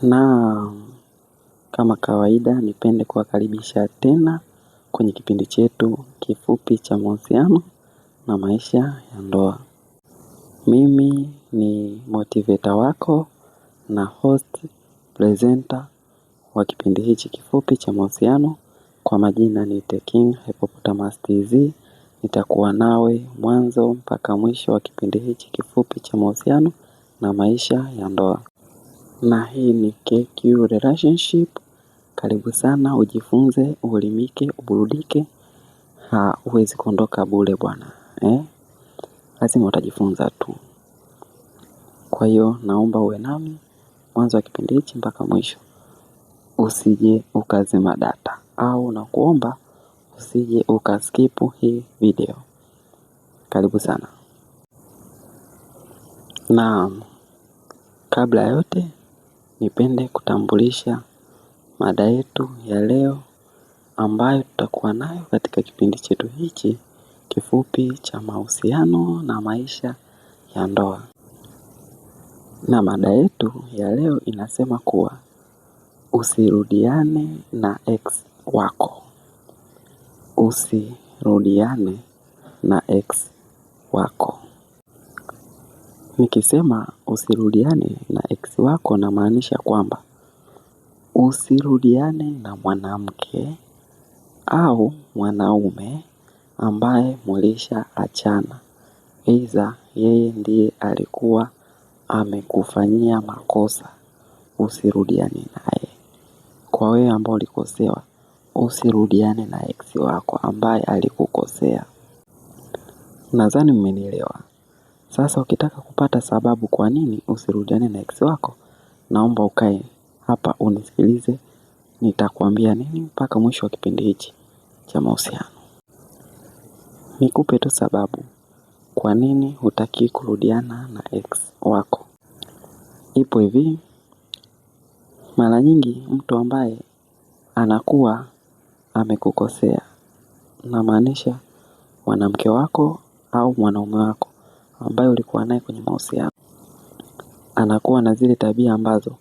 Na kama kawaida nipende kuwakaribisha tena kwenye kipindi chetu kifupi cha mahusiano na maisha ya ndoa. Mimi ni motivator wako na host presenter wa kipindi hichi kifupi cha mahusiano. Kwa majina ni The King Hippopotamus TZ. Nitakuwa nawe mwanzo mpaka mwisho wa kipindi hichi kifupi cha mahusiano na maisha ya ndoa. Na hii ni KQ Relationship. Karibu sana, ujifunze, uelimike, uburudike. Huwezi kuondoka bure bwana. Lazima utajifunza tu. Kwa hiyo, naomba uwe nami mwanzo wa kipindi hichi mpaka mwisho. Usije ukazima data. Au nakuomba usije ukaskipu hii video. Karibu sana. Na kabla ya yote, nipende kutambulisha mada yetu ya leo ambayo tutakuwa nayo katika kipindi chetu hichi kifupi cha mahusiano na maisha ya ndoa. Na mada yetu ya leo inasema kuwa usirudiane na ex wako. Usirudiane na ex wako. Nikisema usirudiane na ex wako namaanisha kwamba usirudiane na mwanamke au mwanaume ambaye mlishaachana. Aidha yeye ndiye alikuwa amekufanyia makosa. Usirudiane naye. Kwa wewe ambao ulikosewa, usirudiane na ex wako ambaye alikukosea. Nadhani mmenielewa. Sasa ukitaka kupata sababu kwa nini usirudiane na ex wako, naomba ukae hapa unisikilize. Nitakwambia nini mpaka mwisho wa kipindi hichi cha mahusiano. Nikupe tu sababu kwa nini hutaki kurudiana na ex wako. Ipo hivi, mara nyingi mtu ambaye anakuwa amekukosea, namaanisha mwanamke wako au mwanaume wako ambaye ulikuwa naye kwenye mahusiano, anakuwa na zile tabia ambazo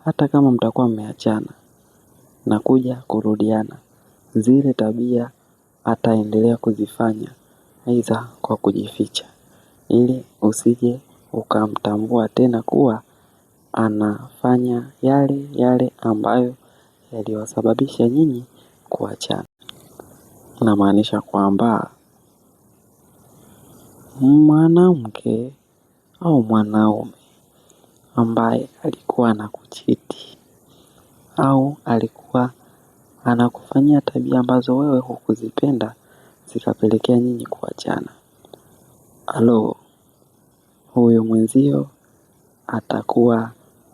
hata kama mtakuwa mmeachana na kuja kurudiana, zile tabia ataendelea kuzifanya, aidha kwa kujificha, ili usije ukamtambua tena kuwa anafanya yale ambayo yaliwasababisha nyinyi kuachana. Namaanisha kwamba mwanamke au mwanaume ambaye alikuwa anakuchiti au alikuwa anakufanyia tabia ambazo wewe hukuzipenda zikapelekea nyinyi kuachana, huyo mwenzio atakuwa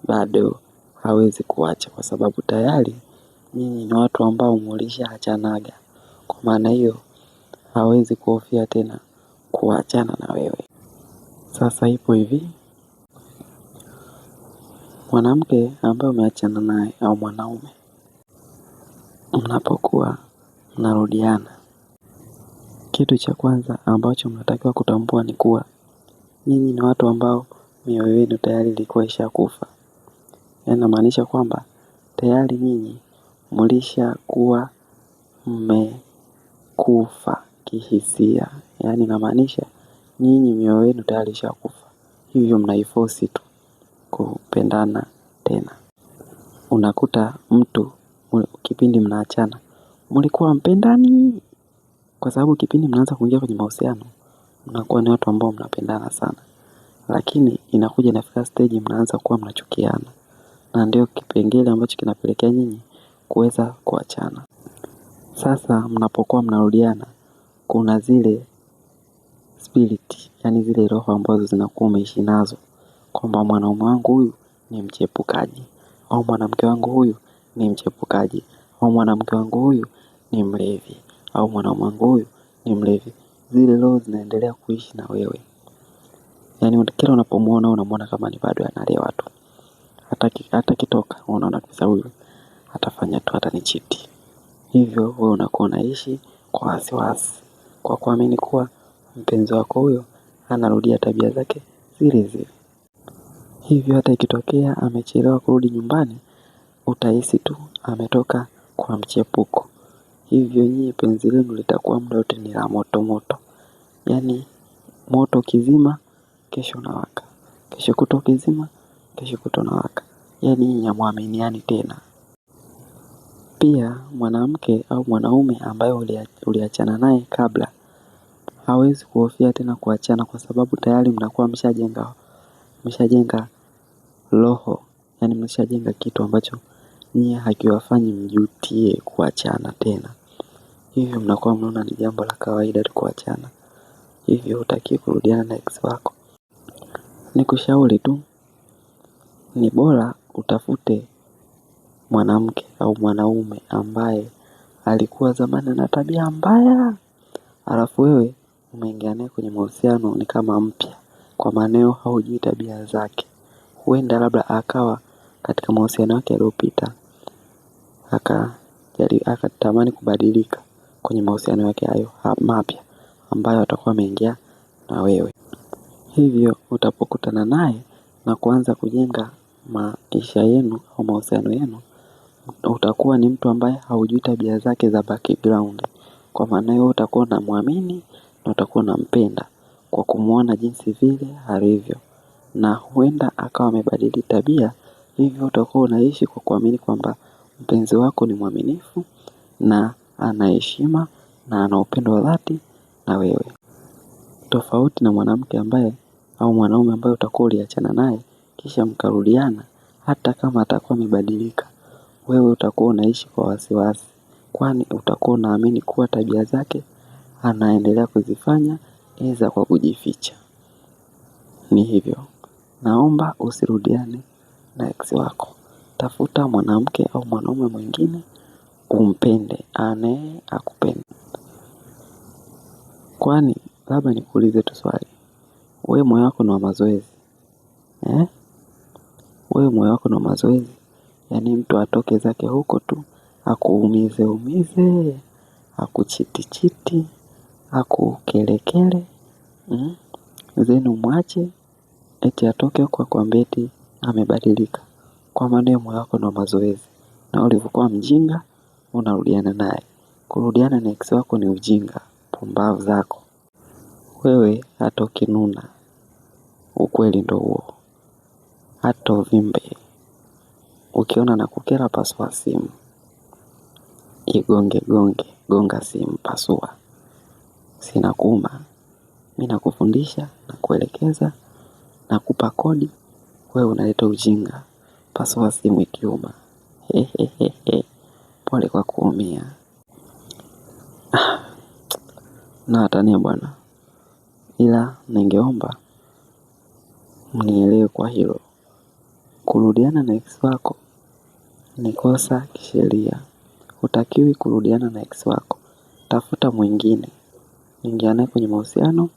bado hawezi kuacha kwa sababu tayari nyinyi ni watu ambao mlishaachanaga. Kwa maana hiyo hawezi kuhofia tena kuachana na wewe. Sasa ipo hivi, mwanamke ambaye umeachana naye au mwanaume, mnapokuwa mnarudiana, kitu cha kwanza ambacho mnatakiwa kutambua ni kuwa nyinyi ni watu ambao mioyo yenu tayari ilikuwa ishakufa. Inamaanisha kwamba tayari nyinyi mlishakuwa mmekufa kihisia. Yaani inamaanisha nyinyi mioyo yenu tayari ishakufa. Hivyo mnaiforce tu kupendana tena. Unakuta mtu kipindi mnaachana, mlikuwa hampendani, kwa sababu kipindi mnaanza kuingia kwenye mahusiano mnakuwa ni watu ambao mnapendana sana. Lakini inakuja inafika stage mnaanza kuwa mnachukiana. Na ndio kipengele ambacho kinapelekea nyinyi kuweza kuachana. Sasa mnapokuwa mnarudiana, kuna zile spirit, yani zile roho ambazo zinakuwa umeishi nazo, kwamba mwanaume wangu huyu ni mchepukaji, au mwanamke wangu huyu ni mchepukaji, au mwanamke wangu huyu ni mlevi, au mwanaume wangu huyu ni mlevi. Zile roho zinaendelea kuishi na wewe. Yani kila unapomuona unamwona kama ni bado analewa tu. Hata kitoka unaona kabisa huyu atafanya tu, atanichiti. Hivyo wewe unakuwa unaishi kwa wasiwasi, kwa kuamini kuwa mpenzi wako huyo anarudia tabia zake zile zile. Hivyo hata ikitokea amechelewa kurudi nyumbani, utahisi tu ametoka kwa mchepuko. Hivyo nyie penzi lenu litakuwa muda wote ni la moto moto. Yaani moto ukizima, kesho unawaka. Kesho kutwa ukizima, kesho kutwa unawaka. Yaani nyinyi hamuaminiani tena. Pia mwanamke au mwanaume ambaye uliachana naye kabla hawezi kuhofia tena kuachana, kwa sababu tayari mnakuwa mshajenga roho. Yaani mshajenga kitu ambacho nyie hakiwafanyi mjutie kuachana tena. Hivyo mnakuwa mnaona ni jambo la kawaida tu kuachana. Hivyo hutakiwi kurudiana na ex wako. Nikushauri tu, ni bora utafute mwanamke au mwanaume ambaye alikuwa zamani na tabia mbaya, alafu wewe umeingia naye kwenye mahusiano ni kama mpya, kwa maana haujui tabia zake. Huenda labda akawa katika mahusiano yake yaliyopita akatamani kubadilika kwenye mahusiano yake hayo mapya ambayo atakuwa ameingia na wewe. Hivyo utapokutana naye na kuanza kujenga maisha yenu au mahusiano yenu, utakuwa ni mtu ambaye haujui tabia zake za background. Kwa maana hiyo utakuwa unamwamini na utakuwa unampenda kwa kumuona jinsi vile alivyo. Na huenda akawa amebadili tabia, hivyo utakuwa unaishi kwa kuamini kwamba mpenzi wako ni mwaminifu na ana heshima na ana upendo wa dhati na wewe. Tofauti na mwanamke ambaye au mwanaume ambaye utakuwa uliachana naye kisha mkarudiana, hata kama atakuwa amebadilika, wewe utakuwa unaishi kwa wasiwasi, kwani utakuwa unaamini kuwa tabia zake anaendelea kuzifanya aidha kwa kujificha. Ni hivyo, naomba usirudiane na ex wako. Tafuta mwanamke au mwanaume mwingine umpende, anaye akupende. Kwani labda nikuulize tu swali, wewe moyo wako ni wa mazoezi? Wewe moyo wako ni wa mazoezi? Yaani mtu atoke zake huko tu akuumize, akuchiti, akukelekele, zenu mwache eti atoke huko akwambie eti amebadilika. Kwa maana moyo wako ni wa mazoezi, na ulivyokuwa mjinga unarudiana naye. Kurudiana na ex wako ni ujinga, pumbavu zako. Wewe hata ukinuna, ukweli ndo huo. Hata uvimbe, ukiona na kukera pasua simu. Gonga simu, pasua. Sina kuuma, mimi nakufundisha na kuelekeza na kupa kodi, wewe unaleta ujinga. Pasua simu ikiuma. Pole kwa kuumia. Na watania bwana, ila ningeomba mnielewe kwa hilo. Kurudiana na ex wako ni kosa kisheria. Hutakiwi kurudiana na ex wako. Tafuta mwingine, ingia naye kwenye mahusiano.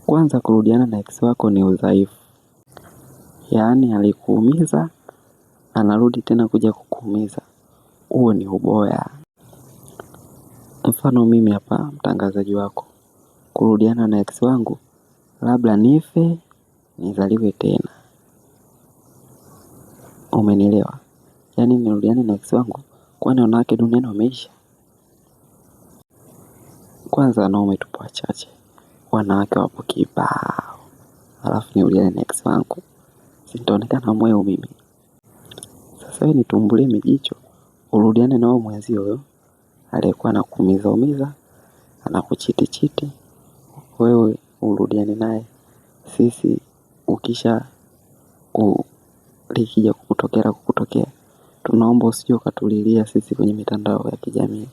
Kwanza kurudiana na ex wako ni udhaifu. Yaani alikuumiza, anarudi tena kuja kukuumiza. Huo ni uboya. Mfano mimi hapa mtangazaji wako, kurudiana na ex wangu, labda nife, nizaliwe tena. Umenielewa? Yaani nirudiane na ex wangu, kwani wanawake duniani wameisha? Kwanza wanaume tupo wachache, wanawake wapo kibao. Alafu nirudiane na ex wangu, si nitaonekana mweu mimi? Sasa wewe nitumbulie mijicho, urudiane na huyo mwenzio huyo aliyekuwa anakuumiza, anakuchiti, wewe urudiane naye. Sisi ukisha likija kukutokea, tunaomba usije ukatulilia sisi kwenye mitandao ya kijamii.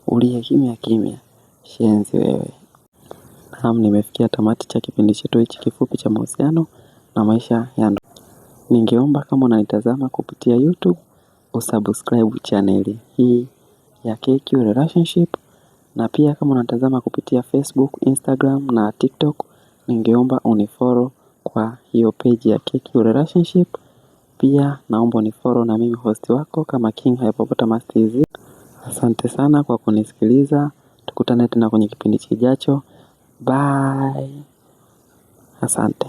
Ulie kimya, shenzi wewe. Naam, nimefikia tamati cha kipindi chetu hichi kifupi cha mahusiano na maisha ya ndoa. Ningeomba kama unanitazama kupitia YouTube, usubscribe channel hii ya KQ Relationship, na pia kama unatazama kupitia Facebook, Instagram na TikTok, ningeomba unifollow kwa hiyo page ya KQ Relationship. Pia naomba unifollow na mimi host wako kama King Hippopotamus TZ. Asante sana kwa kunisikiliza. Tukutane tena kwenye kipindi kijacho. Bye. Asante.